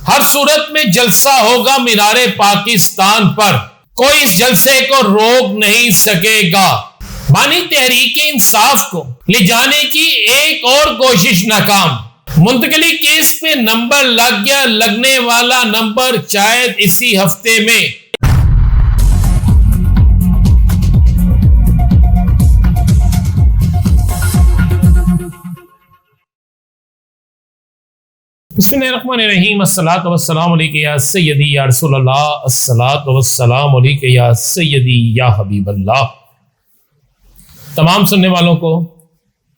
हर सूरत में जलसा होगा मीनारे पाकिस्तान पर, कोई इस जलसे को रोक नहीं सकेगा। मानी तहरीक इंसाफ को ले जाने की एक और कोशिश नाकाम। मुंतकली केस पे नंबर लग गया, लगने वाला नंबर शायद इसी हफ्ते में। बिस्मिल्लाहिर्रहमानिर्रहीम। अस्सलातु वस्सलामु अलैका या सय्यदी या रसूलल्लाह, अस्सलातु वस्सलामु अलैका या सय्यदी या हबीबल्लाह। तमाम सुनने वालों को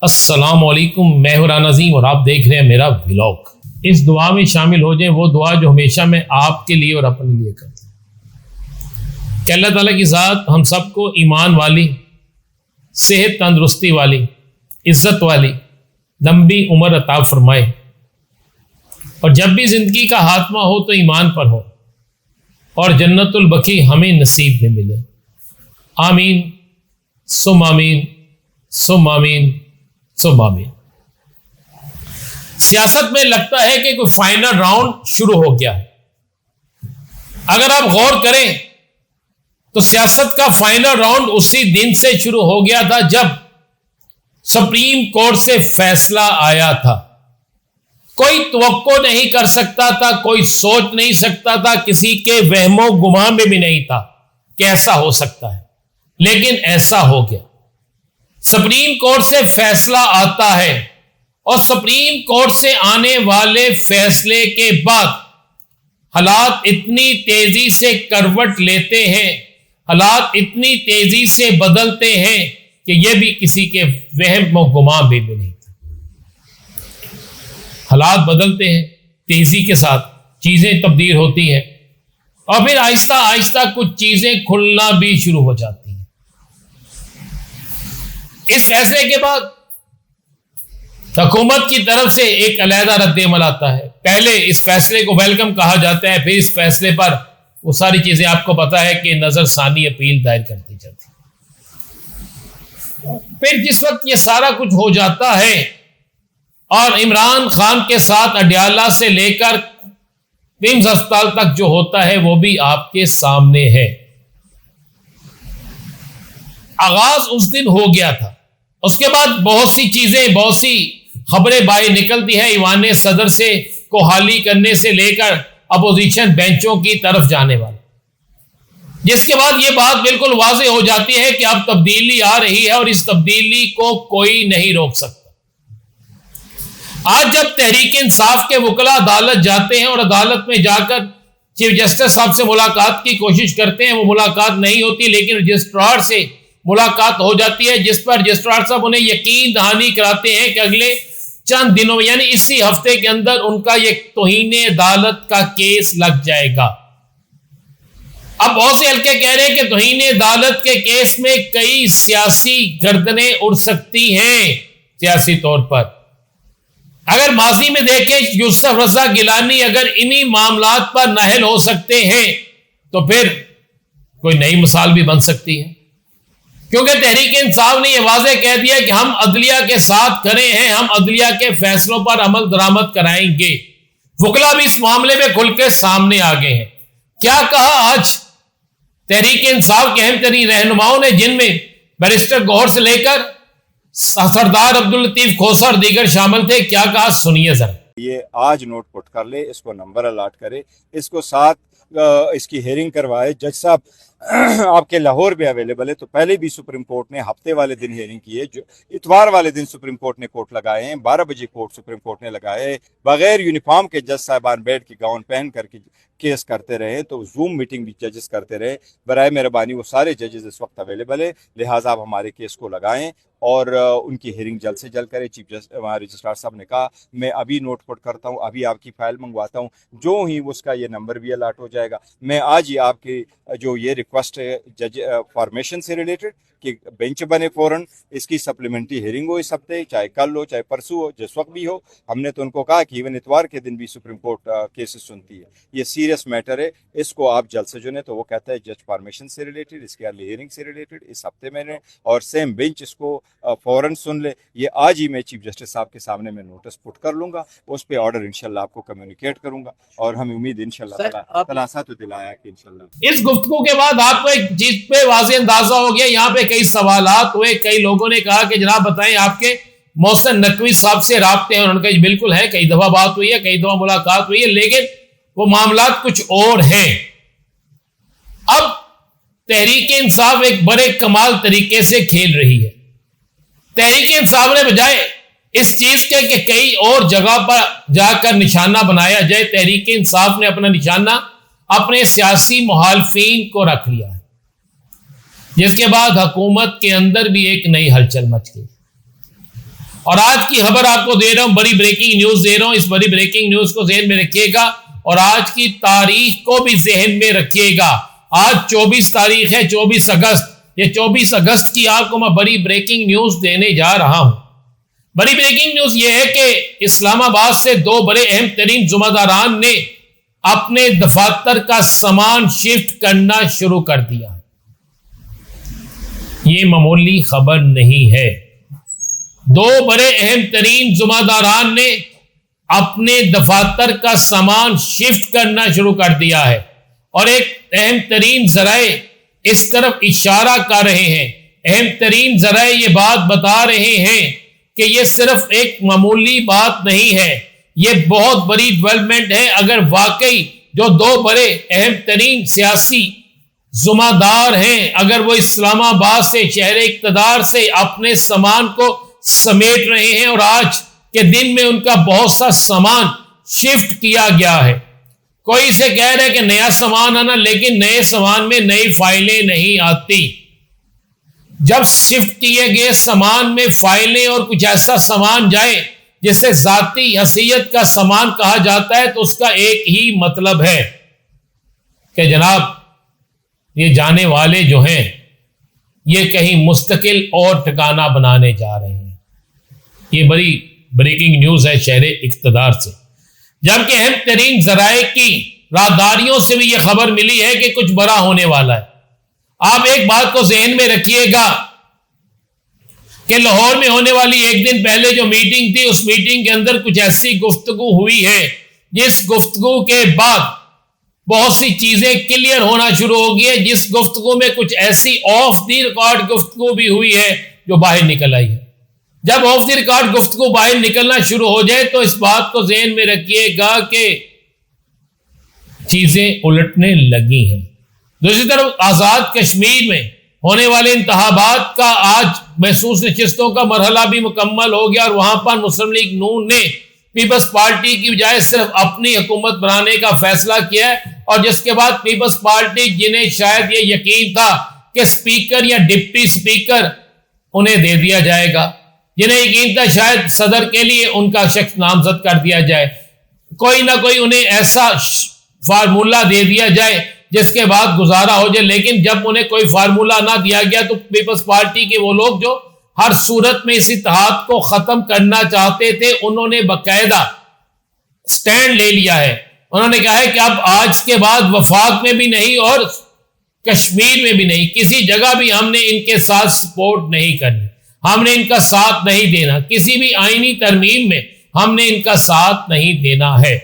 अस्सलामु अलैकुम। मैं हूं राना नज़ीम और आप देख रहे हैं मेरा व्लॉग। इस दुआ में शामिल हो जाएं, वो दुआ जो हमेशा मैं आपके लिए और अपने लिए करता हूं कि अल्लाह ताला की ज़ात हम सबको ईमान वाली, सेहत तंदुरुस्ती वाली, इज्जत वाली लंबी उम्र अता फरमाए और जब भी जिंदगी का हाथमा हो तो ईमान पर हो और जन्नतुल बकी हमें नसीब में मिले। आमीन सुम आमीन सुम आमीन सुम आमीन। सियासत में लगता है कि कोई फाइनल राउंड शुरू हो गया है। अगर आप गौर करें तो सियासत का फाइनल राउंड उसी दिन से शुरू हो गया था जब सुप्रीम कोर्ट से फैसला आया था। कोई तवक्को नहीं कर सकता था, कोई सोच नहीं सकता था, किसी के वहमो गुमान में भी नहीं था कि ऐसा हो सकता है, लेकिन ऐसा हो गया। सुप्रीम कोर्ट से फैसला आता है और सुप्रीम कोर्ट से आने वाले फैसले के बाद हालात इतनी तेजी से करवट लेते हैं, हालात इतनी तेजी से बदलते हैं कि यह भी किसी के वहम और गुमान में भी नहीं था। हालात बदलते हैं, तेजी के साथ चीजें तब्दील होती हैं और फिर आहिस्ता आहिस्ता कुछ चीजें खुलना भी शुरू हो जाती हैं। इस फैसले के बाद हुकूमत की तरफ से एक अलहदा रद्द-ए-अमल आता है। पहले इस फैसले को वेलकम कहा जाता है, फिर इस फैसले पर वो सारी चीजें आपको पता है कि नजरसानी अपील दायर कर दी जाती है। फिर जिस वक्त ये सारा कुछ हो जाता है और इमरान खान के साथ अडयाला से लेकर विम्स अस्पताल तक जो होता है वो भी आपके सामने है। आगाज उस दिन हो गया था। उसके बाद बहुत सी चीजें, बहुत सी खबरें बाहर निकलती है, ईवान सदर से को हाली करने से लेकर अपोजिशन बेंचों की तरफ जाने वाले, जिसके बाद यह बात बिल्कुल वाज़ेह हो जाती है कि अब तब्दीली आ रही है और इस तब्दीली को कोई नहीं रोक सकता। आज जब तहरीक इंसाफ के वकला अदालत जाते हैं और अदालत में जाकर चीफ जस्टिस साहब से मुलाकात की कोशिश करते हैं, वो मुलाकात नहीं होती, लेकिन रजिस्ट्रार से मुलाकात हो जाती है, जिस पर रजिस्ट्रार साहब उन्हें यकीन दहानी कराते हैं कि अगले चंद दिनों में यानी इसी हफ्ते के अंदर उनका ये तौहीन अदालत का केस लग जाएगा। अब बहुत से हल्के कह रहे हैं कि तौहीन अदालत के केस में कई सियासी गर्दनें उड़ सकती हैं। सियासी तौर पर अगर माजी में देखें, यूसुफ रजा गिलानी अगर इन्हीं मामलात पर नाहल हो सकते हैं तो फिर कोई नई मिसाल भी बन सकती है, क्योंकि तहरीक इंसाफ ने यह वाज़ेह कह दिया कि हम अदलिया के साथ खड़े हैं, हम अदलिया के फैसलों पर अमल दरामद कराएंगे। वकला भी इस मामले में खुल के सामने आ गए हैं। क्या कहा आज तहरीक इंसाफ के अहम तरीन रहनुमाओं ने, जिनमें बैरिस्टर गौहर से लेकर सरदार अब्दुल लतीफ खोसर दीगर शामिल थे, क्या कहा सुनिए जरा। ये आज नोट पुट कर ले, इसको नंबर अलॉट करे, इसको साथ इसकी हेयरिंग करवाए। जज साहब आपके लाहौर भी अवेलेबल है, तो पहले भी सुप्रीम कोर्ट ने हफ्ते वाले दिन हेयरिंग की है, जो इतवार वाले दिन सुप्रीम कोर्ट ने कोर्ट लगाए हैं, 12 बजे कोर्ट सुप्रीम कोर्ट ने लगाए हैं। बगैर यूनिफॉर्म के जज साहबान बैठ के गाउन पहन करके केस करते रहे, तो जूम मीटिंग भी जजेस करते रहे। बराए मेहरबानी वो सारे जजेस इस वक्त अवेलेबल है, लिहाजा आप हमारे केस को लगाएं और उनकी हेयरिंग जल्द से जल्द करें। चीफ जस्टिस रजिस्ट्रार साहब ने कहा मैं अभी नोट पुट करता हूँ, अभी आपकी फाइल मंगवाता हूँ, जो ही उसका ये नंबर भी अलॉट हो जाएगा। मैं आज ही आपकी जो ये रिक्वेस्ट है जज फॉर्मेशन से रिलेटेड कि बेंच बने फ़ौरन, इसकी सप्लीमेंट्री हेयरिंग हो इस हफ्ते, चाहे कल हो चाहे परसों हो, जिस वक्त भी हो। हमने तो उनको कहा कि इवन इतवार के दिन भी सुप्रीम कोर्ट केसेस सुनती है, ये सीरियस मैटर है, इसको आप जल्द से चुने। तो वो कहता है जज फॉर्मेशन से रिलेटेड, इसके हियरिंग से रिलेटेड इस हफ्ते में, और सेम बेंच इसको फ़ौरन सुन ले। ये आज ही मैं चीफ जस्टिस साहब के सामने मैं नोटिस पुट कर लूँगा, उस पर ऑर्डर इंशाल्लाह आपको कम्युनिकेट करूँगा और हम उम्मीद इंशाल्लाह तलासा तो दिलाया कि इंशाल्लाह। इस गुफ्तगू के बाद आपको एक चीज पे वाज़ेह अंदाजा हो गया। यहाँ पे कई सवालात हुए, कई लोगों ने कहा कि जनाब बताएं आपके मोहसिन नकवी साहब से राब्ते हैं। उन्होंने कहा बिल्कुल है, कई दफा बात हुई है, कई दफा मुलाकात हुई है, लेकिन वो मामलात कुछ और हैं। अब तहरीक इंसाफ एक बड़े कमाल तरीके से खेल रही है। तहरीक इंसाफ ने बजाय इस चीज के कि कई और जगह पर जाकर निशाना बनाया जाए, तहरीक इंसाफ ने अपना निशाना अपने सियासी मुखालिफिन को रख लिया है, जिसके बाद हुकूमत के अंदर भी एक नई हलचल मच गई। और आज की खबर आपको दे रहा हूं, बड़ी ब्रेकिंग न्यूज दे रहा हूं। इस बड़ी ब्रेकिंग न्यूज को जहन में रखिएगा और आज की तारीख को भी जहन में रखिएगा। आज 24 तारीख है, 24 अगस्त। ये 24 अगस्त की आपको मैं बड़ी ब्रेकिंग न्यूज देने जा रहा हूं। बड़ी ब्रेकिंग न्यूज ये है कि इस्लामाबाद से दो बड़े अहम तरीन जुम्मेदारान ने अपने दफातर का सामान शिफ्ट करना शुरू कर दिया। ये मामूली खबर नहीं है। दो बड़े अहम तरीन जुम्मेदारान ने अपने दफातर का सामान शिफ्ट करना शुरू कर दिया है और एक अहम तरीन जराए इस तरफ इशारा कर रहे हैं। अहम तरीन जराए ये बात बता रहे हैं कि ये सिर्फ एक मामूली बात नहीं है, ये बहुत बड़ी डेवलपमेंट है। अगर वाकई जो दो बड़े अहम तरीन सियासी जुम्मेदार हैं, अगर वो इस्लामाबाद से, शहर इक़्तिदार से अपने सामान को समेट रहे हैं और आज के दिन में उनका बहुत सा सामान शिफ्ट किया गया है। कोई इसे कह रहा है कि नया सामान आना, लेकिन नए सामान में नई फाइलें नहीं आती। जब शिफ्ट किए गए सामान में फाइलें और कुछ ऐसा सामान जाए जिसे जाती हसीयत का सामान कहा जाता है, तो उसका एक ही मतलब है कि जनाब ये जाने वाले जो हैं ये कहीं मुस्तकिल और ठिकाना बनाने जा रहे हैं। ये बड़ी ब्रेकिंग न्यूज है शहर इक़्तिदार से। जबकि अहम तरीन जराए की राहदारियों से भी यह खबर मिली है कि कुछ बड़ा होने वाला है। आप एक बात को ज़हन में रखिएगा कि लाहौर में होने वाली एक दिन पहले जो मीटिंग थी, उस मीटिंग के अंदर कुछ ऐसी गुफ्तगू हुई है जिस गुफ्तगू के बाद बहुत सी चीजें क्लियर होना शुरू हो गई है, जिस गुफ्तगू में कुछ ऐसी ऑफ द रिकॉर्ड गुफ्तगू भी हुई है जो बाहर निकल आई है। जब ऑफ द रिकॉर्ड गुफ्तगू बाहर निकलना शुरू हो जाए तो इस बात को ज़हन में रखिएगा कि चीजें उलटने लगी हैं। दूसरी तरफ आजाद कश्मीर में होने वाले इंतखाबात का आज महसूस नशिस्तों का मरहला भी मुकम्मल हो गया और वहां पर मुस्लिम लीग नून ने पीपल्स पार्टी की बजाय सिर्फ अपनी हुकूमत बनाने का फैसला किया है। और जिसके बाद पीपल्स पार्टी, जिन्हें शायद ये यकीन था कि स्पीकर या डिप्टी स्पीकर उन्हें दे दिया जाएगा, जिन्हें यकीन था शायद सदर के लिए उनका शख्स नामजद कर दिया जाए, कोई ना कोई उन्हें ऐसा फार्मूला दे दिया जाए जिसके बाद गुजारा हो जाए। लेकिन जब उन्हें कोई फार्मूला ना दिया गया तो पीपल्स पार्टी के वो लोग जो हर सूरत में इस इत्तेहाद को खत्म करना चाहते थे, उन्होंने बाकायदा स्टैंड ले लिया है। उन्होंने कहा है कि अब आज के बाद वफाक में भी नहीं और कश्मीर में भी नहीं, किसी जगह भी हमने इनके साथ सपोर्ट नहीं करनी, हमने इनका साथ नहीं देना, किसी भी आईनी तरमीम में हमने इनका साथ नहीं देना है।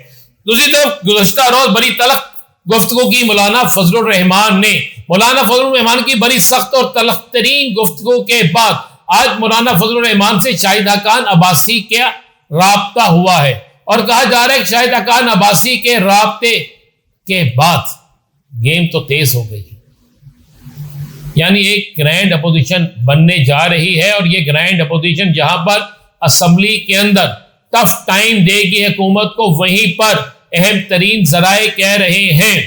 दूसरी तरफ गुज़श्ता रोज बड़ी तलख गुफ्तगू की मौलाना फजलुर रहमान ने। मौलाना फजलुर रहमान की बड़ी सख्त और तलख तरीन गुफ्तगू के बाद आज मौलाना फजलुर रहमान से शाहिदा खान अब्बासी का राब्ता हुआ है और कहा जा रहा है कि शाहिदा खान अब्बासी के राब्ते के बाद गेम तो तेज हो गई, यानी एक ग्रैंड अपोजिशन बनने जा रही है। और ये ग्रैंड अपोजिशन जहां पर असम्बली के अंदर टफ टाइम देगी हुकूमत को, वहीं पर अहम तरीन जराए कह रहे हैं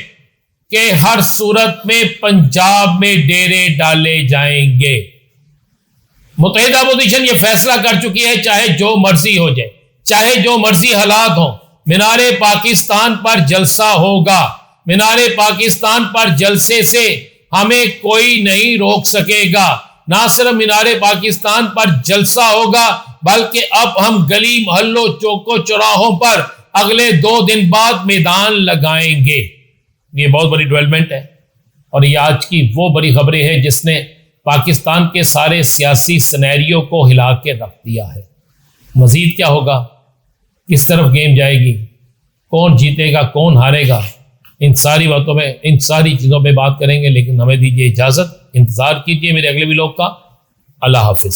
कि हर सूरत में पंजाब में डेरे डाले जाएंगे। मुत्तहिदा अपोजिशन ये फैसला कर चुकी है, चाहे जो मर्जी हो जाए, चाहे जो मर्जी हालात हो, मीनारे पाकिस्तान पर जलसा होगा। मीनारे पाकिस्तान पर जलसे से हमें कोई नहीं रोक सकेगा। ना सिर्फ मीनारे पाकिस्तान पर जलसा होगा, बल्कि अब हम गली मोहल्लों चौकों चौराहों पर अगले 2 दिन बाद मैदान लगाएंगे। ये बहुत बड़ी डेवलपमेंट है और ये आज की वो बड़ी खबरें हैं जिसने पाकिस्तान के सारे सियासी सिनेरियो को हिला के रख दिया है। मजीद क्या होगा, किस तरफ गेम जाएगी, कौन जीतेगा कौन हारेगा, इन सारी बातों में, इन सारी चीज़ों पे बात करेंगे। लेकिन हमें दीजिए इजाज़त, इंतज़ार कीजिए मेरे अगले व्लॉग का। अल्लाह हाफिज़।